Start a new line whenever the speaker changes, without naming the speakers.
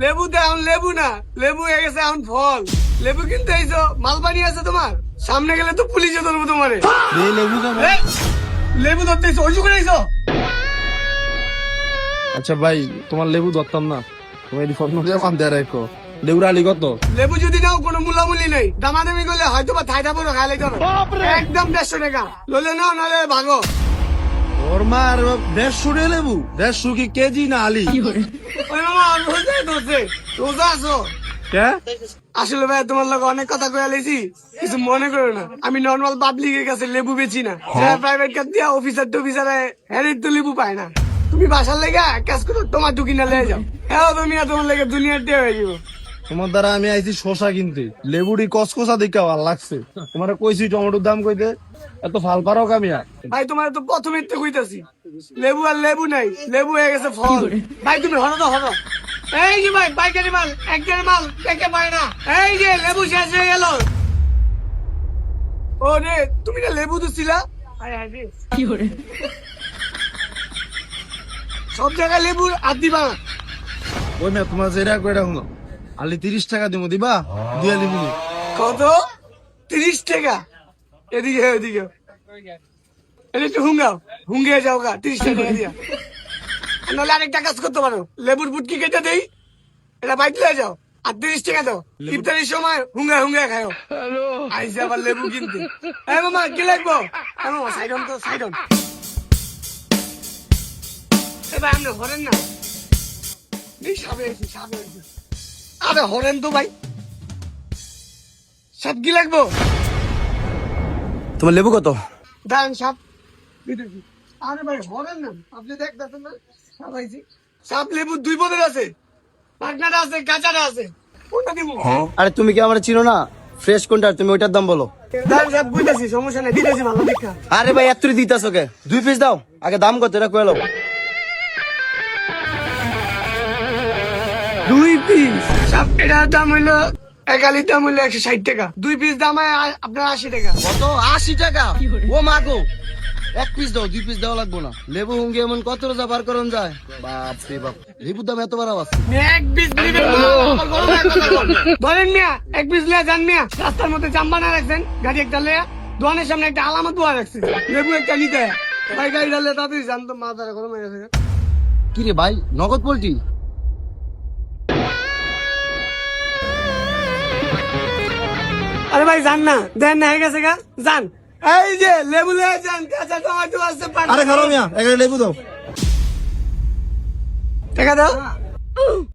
লেবু তো এখন লেবু না, লেবু হয়ে গেছে এখন ফল। লেবু কিনতে আইছো, মালবানি আছে তোমার? সামনে গেলে তো পুলিশে ধরবো তোমারে।
লেবু কেন?
এই, লেবু ধরতে আইছো, অজু করে আইছো?
আচ্ছা ভাই, তোমার লেবু ধরতাম না, তুমি ফোন দিয়ে মানতে রাখো। লেবুর আলি কত?
লেবু যদি নাও কোনো মূল্যমূল্য নেই, দামাদামি করলে হয়তো বা থাইটা পুরো খাইলে ধরো। একদম 150 টাকা, ললে নাও নাহলে ভাগো।
ওর মার 150 লেবু, 150 কি কেজি না আলি?
ওই মামা রোজা ধরছে, রোজা আছো? আসলে ভাই তোমার লোক অনেক কথা কয়ে লেছি, কিছু মনে করো না। আমি নর্মাল পাবলিকের কাছে লেবু বেচি না, প্রাইভেট কার দিয়া অফিসার টফিসারে হ্যাঁ তো লেবু পায় না। তুমি বাসার লেগে এক কাজ করো, তোমার কিনা লেগে যাও। হ্যাঁ তুমি আর তোমার লেগে দুনিয়ার দিয়ে হয়ে যাবো।
তোমার দ্বারা আমি আইছি শশা কিনতে, লেবুটি কসকসা দেখে ভাল লাগছে। তোমার কইছি টমেটোর দাম কইতে, এত ফাল পারো কামিয়া?
ভাই তোমার তো প্রথমে তো কইতাছি, লেবু আর লেবু নাই, লেবু হয়ে গেছে ফল। ভাই তুমি হরো তো হরো। এই যে ভাই পাইকারি মাল, একজনের মাল দেখে পায় না। এই যে লেবু শেষ হয়ে গেল। ও রে, তুমি না লেবু তো ছিলা? সব জায়গায় লেবু আর দিবা না।
ওই মেয়ে তোমার যেটা কইরা শুনো, আলি 30 টাকা দিব, দিবা? দিয়া লিবু।
কত? 30 টাকা? এদিকে এদিকে এটা একটু হুঙ্গাও, হুঙ্গে যাও গা, 30 টাকা দিয়া। নাহলে আরেকটা কাজ করতে পারো, লেবুর বুটকি কেটে দেই, এটা বাইক লয়ে যাও, আর 30 টাকা দাও। ইফতারির সময় হুঙ্গা হুঙ্গা খাও। আইসে আবার লেবু কিনতে। এই মামা কি লাগবো? এই মামা সাইডন তো সাইডন। এবার আপনি হরেন না, এই সাবে আইছি, সাবে আইছি। আরে হরেন তো ভাই, সাপ কি লাগবো?
তোমার লেবু কত?
দাঁড়ান সাপ দিতেছি। আরে ভাই হরেন না, আপনি দেখতেছেন না সাপ আইছি। সাপ লেবু দুই পদের আছে, পাটনাটা আছে, গাছাটা আছে, কোনটা দিব?
আরে তুমি কি আমার চিনো না? ফ্রেশ কোনটা, তুমি ওইটার দাম বলো।
দাঁড়ান সাপ বুঝতেছি, সমস্যা নেই, দিতেছি ভালো দেখা।
আরে ভাই এত দিতেছো কে? 2 পিস দাও, আগে দাম কত এটা কয়ে লো।
2 পিস সাপ, এটার দাম হইলো, এক আলির দাম হইলো 160 টাকা। 2 পিস দাম হয় আপনার 80 টাকা।
কত? 80 টাকা? ও মা গো, 1 পিস দাও, 2 পিস দেওয়া লাগবো না। লেবু হুঙ্গে এমন কত রোজা পার করন যায়? বাপ রে বাপ, লেবুর দাম এত বাড়া আছে?
এক পিস নিবেন না, আমার বড় ভাই কথা বল। ধরেন মিয়া, এক পিস লিয়া যান মিয়া। রাস্তার মধ্যে জাম বানা রাখছেন, গাড়ি একটা লিয়া, দোকানের সামনে একটা আলামত দেওয়া রাখছে, লেবু একটা নিতে। ভাই গাড়ি ডালে তাড়াতাড়ি জান তো, মাথাটা গরম হয়ে গেছে।
কি রে ভাই, নগদ পোল্ট্রি?
আরে ভাই যান না, দেন না হয়ে গেছে গা, যান। এই যে লেবু লিয়ে যান, কাঁচা টমেটো আছে।
আরে খারাপ মিয়া, একটা লেবু দাও।
টাকা দাও।